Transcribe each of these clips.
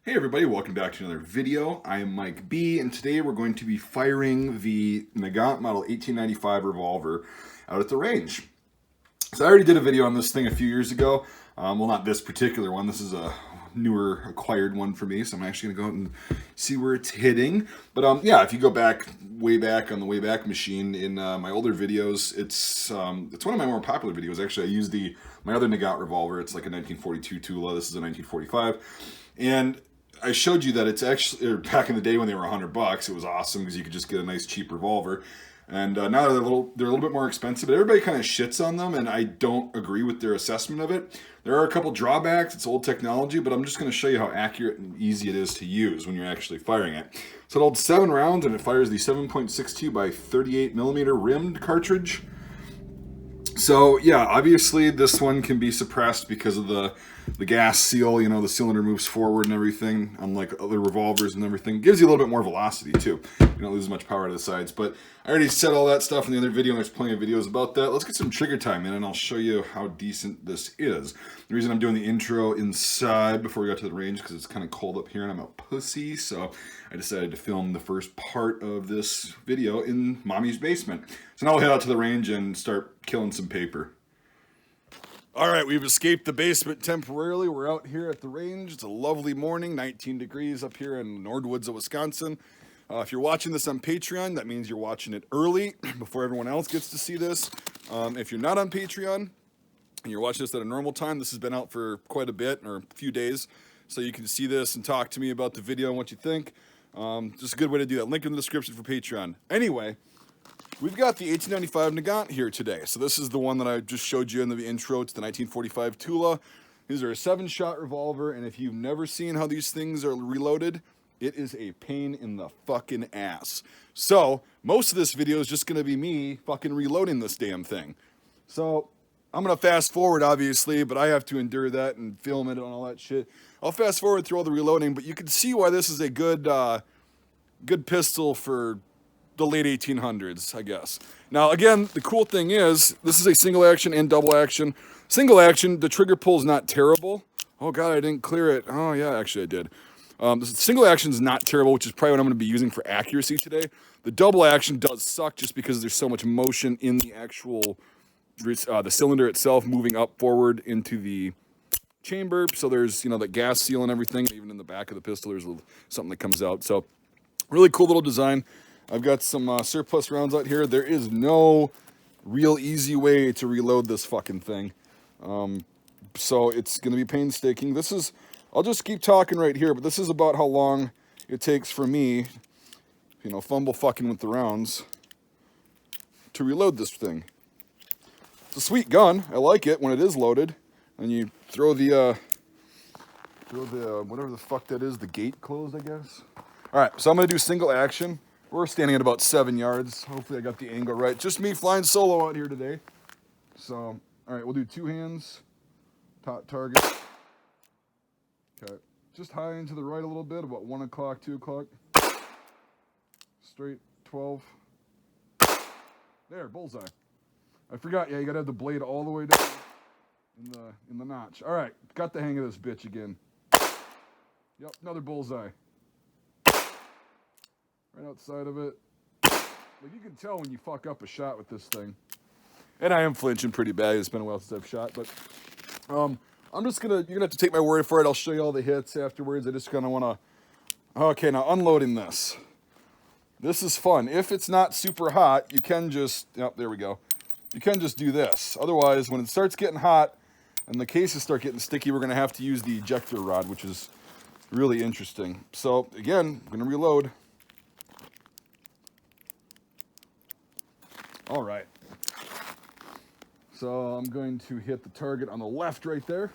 Hey everybody, welcome back to another video. I am Mike B, and today we're going to be firing the Nagant model 1895 revolver out at the range. So I already did a video on this thing a few years ago. Well, not this particular one. This is a newer acquired one for me, so I'm actually going to go out and see where it's hitting. But yeah, if you go way back on the Wayback Machine in my older videos, it's one of my more popular videos. Actually, I used my other Nagant revolver. It's like a 1942 Tula. This is a 1945, and I showed you that it's actually, back in the day when they were $100, it was awesome because you could just get a nice cheap revolver. And now they're a little bit more expensive, but everybody kind of shits on them, and I don't agree with their assessment of it. There are a couple drawbacks. It's old technology, but I'm just going to show you how accurate and easy it is to use when you're actually firing it. So it holds 7 rounds, and it fires the 7.62x38mm rimmed cartridge. So yeah, obviously this one can be suppressed because of the gas seal. You know, the cylinder moves forward and everything, unlike other revolvers and everything. It gives you a little bit more velocity too. You don't lose as much power to the sides. But I already said all that stuff in the other video, and there's plenty of videos about that. Let's get some trigger time in, and I'll show you how decent this is. The reason I'm doing the intro inside before we got to the range because it's kind of cold up here and I'm a pussy, so I decided to film the first part of this video in mommy's basement. So now we'll head out to the range and start killing some paper. All right, we've escaped the basement temporarily. We're out here at the range. It's a lovely morning, 19 degrees up here in Nordwoods of Wisconsin. If you're watching this on Patreon, that means you're watching it early before everyone else gets to see this. If you're not on Patreon and you're watching this at a normal time, this has been out for quite a bit, or a few days, so you can see this and talk to me about the video and what you think. Just a good way to do that. Link in the description for Patreon. Anyway, we've got the 1895 Nagant here today. So this is the one that I just showed you in the intro. It's the 1945 Tula. These are a 7-shot revolver, and if you've never seen how these things are reloaded, it is a pain in the fucking ass. So most of this video is just going to be me fucking reloading this damn thing. So I'm going to fast forward, obviously, but I have to endure that and film it and all that shit. I'll fast forward through all the reloading, but you can see why this is a good pistol for the late 1800s, I guess. Now, again, the cool thing is, this is a single action and double action. Single action, the trigger pull is not terrible. Oh God, I didn't clear it. Oh yeah, actually I did. The single action is not terrible, which is probably what I'm going to be using for accuracy today. The double action does suck just because there's so much motion in the actual, the cylinder itself moving up forward into the chamber. So there's, you know, the gas seal and everything. Even in the back of the pistol, there's something that comes out. So really cool little design. I've got some surplus rounds out here. There is no real easy way to reload this fucking thing. So it's going to be painstaking. This is, I'll just keep talking right here, but this is about how long it takes for me, you know, fumble fucking with the rounds, to reload this thing. It's a sweet gun. I like it when it is loaded. And you throw the whatever the fuck that is, the gate closed, I guess. All right, so I'm going to do single action. We're standing at about 7 yards. Hopefully I got the angle right. Just me flying solo out here today. So, all right, we'll do 2 hands. Top target. Okay, just high and to the right a little bit, about 1 o'clock, 2 o'clock. Straight, 12. There, bullseye. I forgot, yeah, you gotta have the blade all the way down in the notch. All right, got the hang of this bitch again. Yep, another bullseye. Right outside of it. Like, you can tell when you fuck up a shot with this thing. And I am flinching pretty bad. It's been a while since I've shot, but I'm just gonna, you're gonna have to take my word for it. I'll show you all the hits afterwards. I just kinda wanna, okay, now unloading this. This is fun. If it's not super hot, you can just, yep, there we go. You can just do this. Otherwise, when it starts getting hot and the cases start getting sticky, we're gonna have to use the ejector rod, which is really interesting. So again, I'm gonna reload. All right. So I'm going to hit the target on the left right there.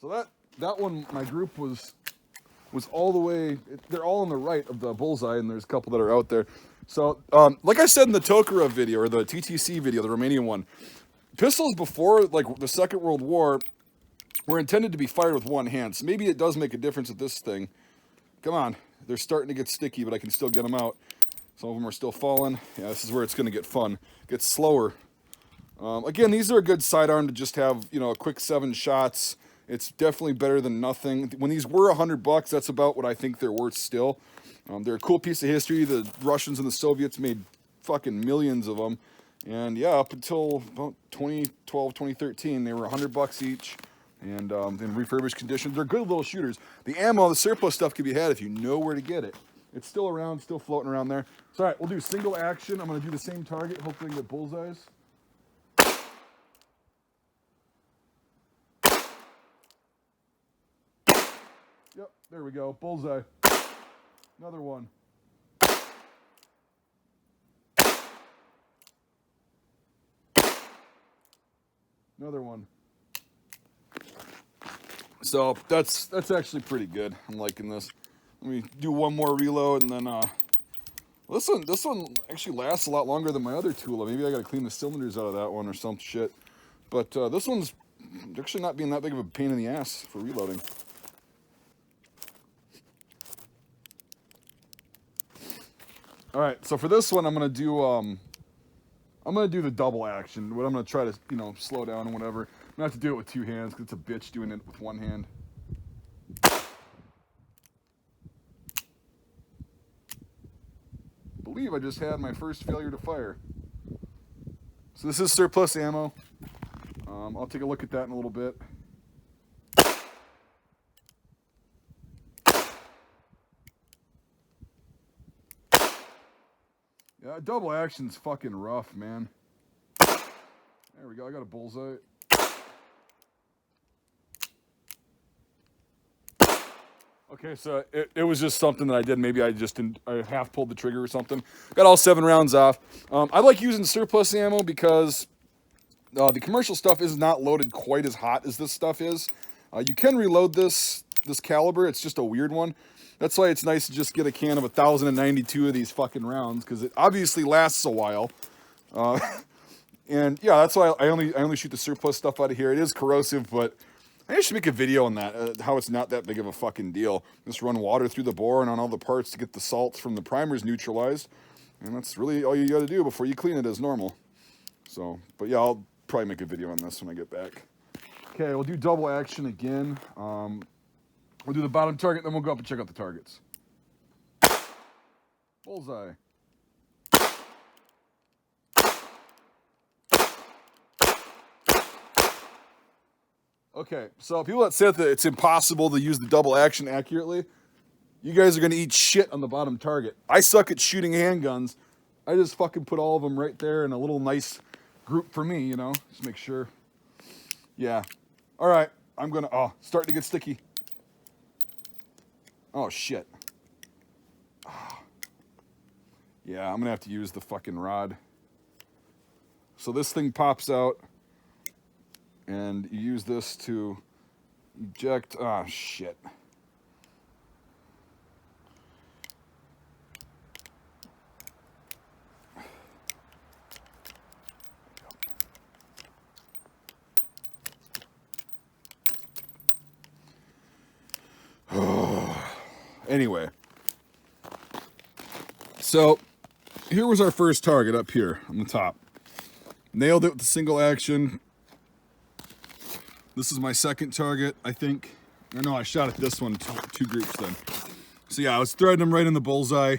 So that one, my group was all the way, they're all on the right of the bullseye, and there's a couple that are out there. So, like I said in the Tokara video, or the TTC video, the Romanian one, pistols before, like, the Second World War were intended to be fired with one hand. So maybe it does make a difference with this thing. Come on. They're starting to get sticky, but I can still get them out. Some of them are still falling. Yeah, this is where it's going to get fun. It gets slower. Again, these are a good sidearm to just have, you know, a quick 7 shots. It's definitely better than nothing. When these were $100, that's about what I think they're worth still. They're a cool piece of history. The Russians and the Soviets made fucking millions of them. And yeah, up until about 2012, 2013, they were $100 each. And in refurbished condition, they're good little shooters. The ammo, the surplus stuff can be had if you know where to get it. It's still around, still floating around there. So all right, we'll do single action. I'm going to do the same target. Hopefully I can get bullseyes. Yep, there we go. Bullseye. Another one. Another one. So that's actually pretty good. I'm liking this. Let me do one more reload, and then this one actually lasts a lot longer than my other Tula. Maybe I got to clean the cylinders out of that one or some shit. But this one's actually not being that big of a pain in the ass for reloading. All right, so for this one, I'm gonna do the double action. But I'm gonna try to, you know, slow down and whatever. I'm gonna have to do it with 2 hands because it's a bitch doing it with 1 hand. I believe I just had my first failure to fire. So this is surplus ammo. I'll take a look at that in a little bit. Yeah, double action's fucking rough, man. There we go, I got a bullseye. Okay, so it was just something that I did. Maybe I half pulled the trigger or something. Got all 7 rounds off. I like using surplus ammo because the commercial stuff is not loaded quite as hot as this stuff is. You can reload this caliber. It's just a weird one. That's why it's nice to just get a can of 1,092 of these fucking rounds because it obviously lasts a while. And yeah, that's why I only shoot the surplus stuff out of here. It is corrosive, but I should make a video on that, how it's not that big of a fucking deal. Just run water through the bore and on all the parts to get the salts from the primers neutralized. And that's really all you gotta do before you clean it as normal. So, but yeah, I'll probably make a video on this when I get back. Okay, we'll do double action again. We'll do the bottom target, then we'll go up and check out the targets. Bullseye. Okay, so people that said that it's impossible to use the double action accurately, you guys are going to eat shit on the bottom target. I suck at shooting handguns. I just fucking put all of them right there in a little nice group for me, you know? Just make sure. Yeah. All right, I'm going to, starting to get sticky. Oh, shit. Yeah, I'm going to have to use the fucking rod. So this thing pops out. And you use this to eject. Ah, shit. Anyway. So, here was our first target up here on the top. Nailed it with the single action. This is my second target, I think. I know I shot at this one two groups then. So yeah, I was threading them right in the bullseye.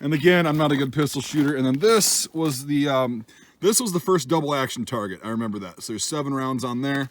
And again, I'm not a good pistol shooter. And then this was the first double action target. I remember that. So there's 7 rounds on there.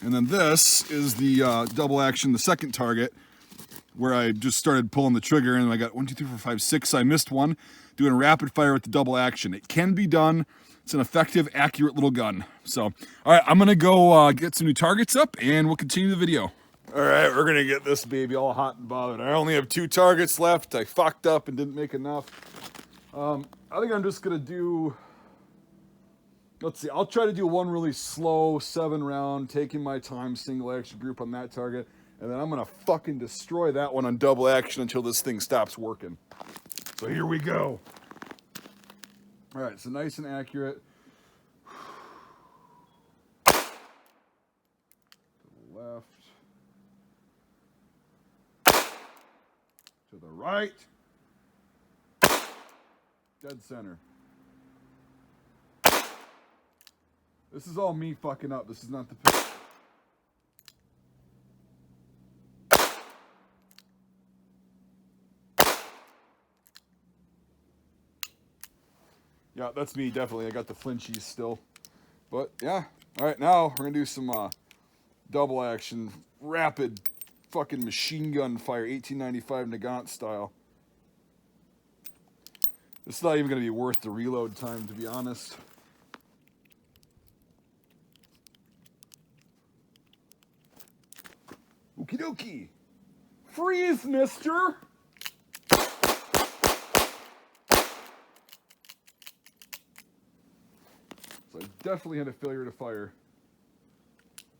And then this is the double action, the second target, where I just started pulling the trigger and I got 1, 2, 3, 4, 5, 6. I missed one, doing a rapid fire with the double action. It can be done. It's an effective, accurate little gun. So, all right, I'm gonna go get some new targets up and we'll continue the video. All right, we're gonna get this baby all hot and bothered. I only have 2 targets left. I fucked up and didn't make enough. I think I'm just gonna do, let's see, I'll try to do one really slow 7 round, taking my time, single action group on that target. And then I'm gonna fucking destroy that one on double action until this thing stops working. So here we go. All right, so nice and accurate. left. To the right. Dead center. This is all me fucking up. This is not the pistol. Yeah, that's me, definitely. I got the flinchies still. But, yeah. All right, now we're going to do some double action, rapid fucking machine gun fire, 1895 Nagant style. It's not even going to be worth the reload time, to be honest. Okie dokie. Freeze, mister! So I definitely had a failure to fire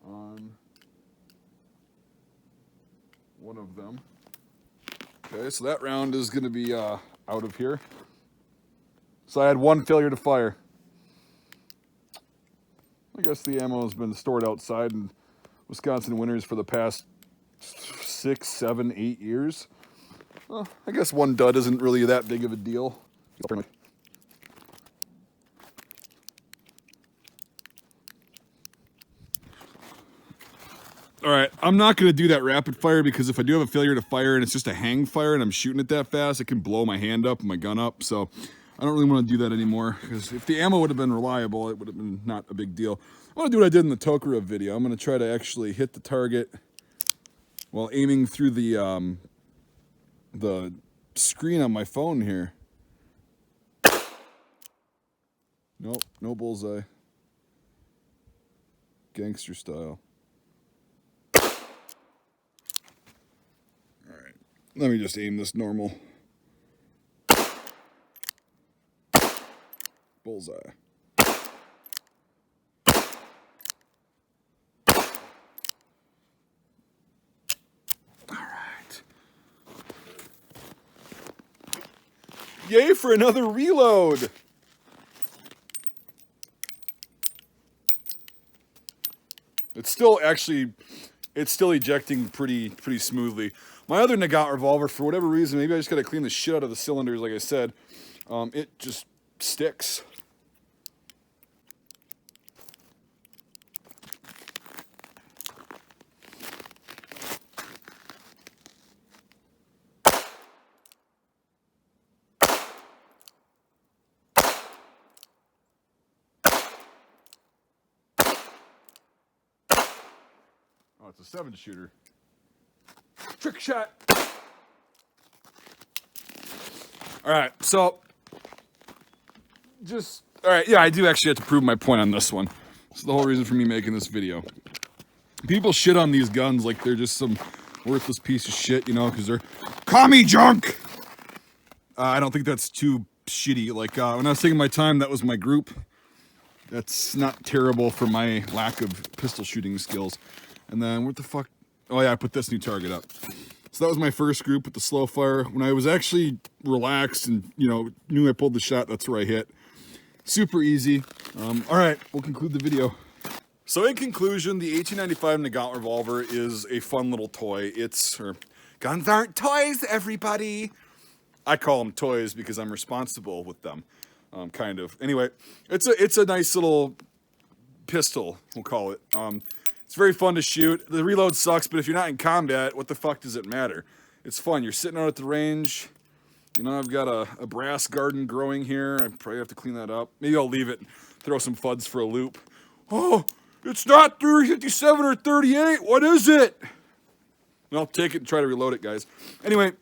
on one of them. Okay, so that round is going to be out of here. So I had one failure to fire. I guess the ammo has been stored outside in Wisconsin winters for the past 6, 7, 8 years. Well, I guess one dud isn't really that big of a deal. All right, I'm not going to do that rapid fire because if I do have a failure to fire and it's just a hang fire and I'm shooting it that fast, it can blow my hand up and my gun up. So I don't really want to do that anymore because if the ammo would have been reliable, it would have been not a big deal. I want to do what I did in the Tokara video. I'm going to try to actually hit the target while aiming through the screen on my phone here. Nope, no bullseye. Gangster style. Alright, let me just aim this normal. Bullseye. Alright. Yay for another reload! It's still ejecting pretty smoothly. My other Nagant revolver, for whatever reason, maybe I just gotta clean the shit out of the cylinders, like I said. It just sticks. Oh, it's a 7-shooter. Trick shot. All right, so yeah, I do actually have to prove my point on this one. This is the whole reason for me making this video. People shit on these guns like they're just some worthless piece of shit, you know, because they're commie junk. I don't think that's too shitty. Like when I was taking my time, that was my group. That's not terrible for my lack of pistol shooting skills. And then what the fuck? Oh yeah, I put this new target up. So that was my first group with the slow fire. When I was actually relaxed and, you know, knew I pulled the shot, that's where I hit. Super easy. All right, we'll conclude the video. So in conclusion, the 1895 Nagant revolver is a fun little toy. Guns aren't toys, everybody. I call them toys because I'm responsible with them, kind of. Anyway, it's a nice little pistol, we'll call it. It's very fun to shoot. The reload sucks, but if you're not in combat, what the fuck does it matter? It's fun. You're sitting out at the range. You know, I've got a brass garden growing here. I probably have to clean that up. Maybe I'll leave it, throw some FUDs for a loop. Oh, it's not 357 or 38. What is it? Well, take it and try to reload it, guys. Anyway,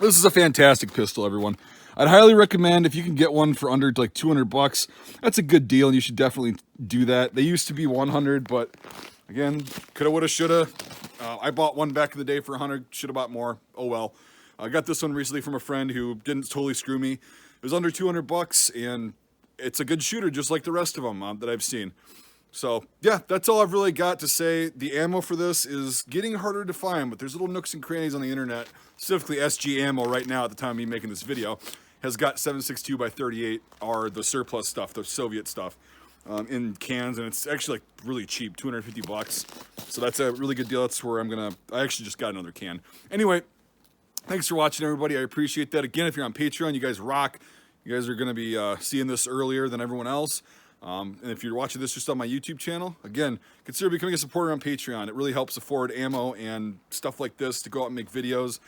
this is a fantastic pistol, everyone. I'd highly recommend if you can get one for under like 200 bucks. That's a good deal, and you should definitely do that. They used to be 100, but again, coulda, woulda, shoulda. I bought one back in the day for 100. Shoulda bought more. Oh well. I got this one recently from a friend who didn't totally screw me. It was under 200 bucks, and it's a good shooter, just like the rest of them that I've seen. So yeah, that's all I've really got to say. The ammo for this is getting harder to find, but there's little nooks and crannies on the internet. Specifically, SG Ammo right now at the time of me making this video has got 7.62x38mmR, the surplus stuff, the Soviet stuff. in cans, and it's actually like really cheap, 250 bucks. So that's a really good deal. That's where I actually just got another can. Anyway, thanks for watching, everybody. I appreciate that. Again, if you're on Patreon, you guys rock. You guys are going to be seeing this earlier than everyone else. And if you're watching this just on my YouTube channel, again, consider becoming a supporter on Patreon. It really helps afford ammo and stuff like this to go out and make videos.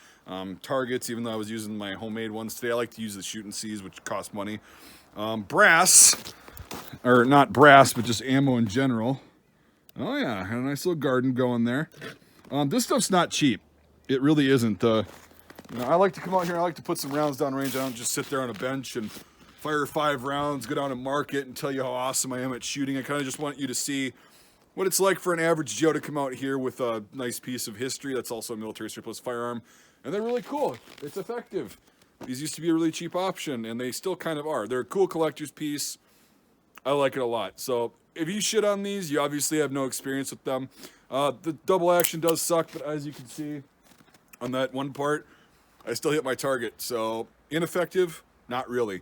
Targets, even though I was using my homemade ones today, I like to use the Shoot and Seize, which cost money. Brass, or not brass, but just ammo in general. Oh yeah, had a nice little garden going there. This stuff's not cheap. It really isn't. You know, I like to come out here, I like to put some rounds down range. I don't just sit there on a bench and fire 5 rounds, go down and mark it and tell you how awesome I am at shooting. I kind of just want you to see what it's like for an average Joe to come out here with a nice piece of history that's also a military surplus firearm. And they're really cool. It's effective. These used to be a really cheap option, and they still kind of are. They're a cool collector's piece. I like it a lot. So if you shit on these, you obviously have no experience with them. The double action does suck, but as you can see on that one part, I still hit my target. So ineffective, not really.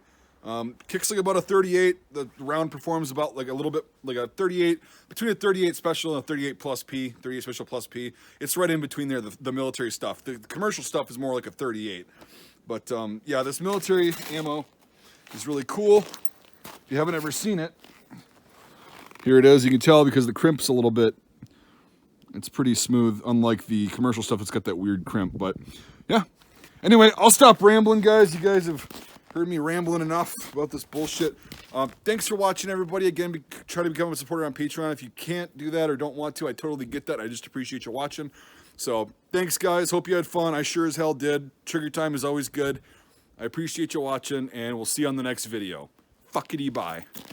Kicks like about a 38. The round performs about like a little bit like a 38, between a 38 special and a 38 plus P, 38 special plus P. It's right in between there, the military stuff. The commercial stuff is more like a 38. But yeah, this military ammo is really cool. If you haven't ever seen it, here it is. You can tell because the crimp's a little bit, it's pretty smooth, unlike the commercial stuff. It's got that weird crimp, but yeah. Anyway, I'll stop rambling, guys. You guys have heard me rambling enough about this bullshit. Thanks for watching, everybody. Again, try to become a supporter on Patreon. If you can't do that or don't want to, I totally get that. I just appreciate you watching. So thanks, guys. Hope you had fun. I sure as hell did. Trigger time is always good. I appreciate you watching, and we'll see you on the next video. Fuckity bye.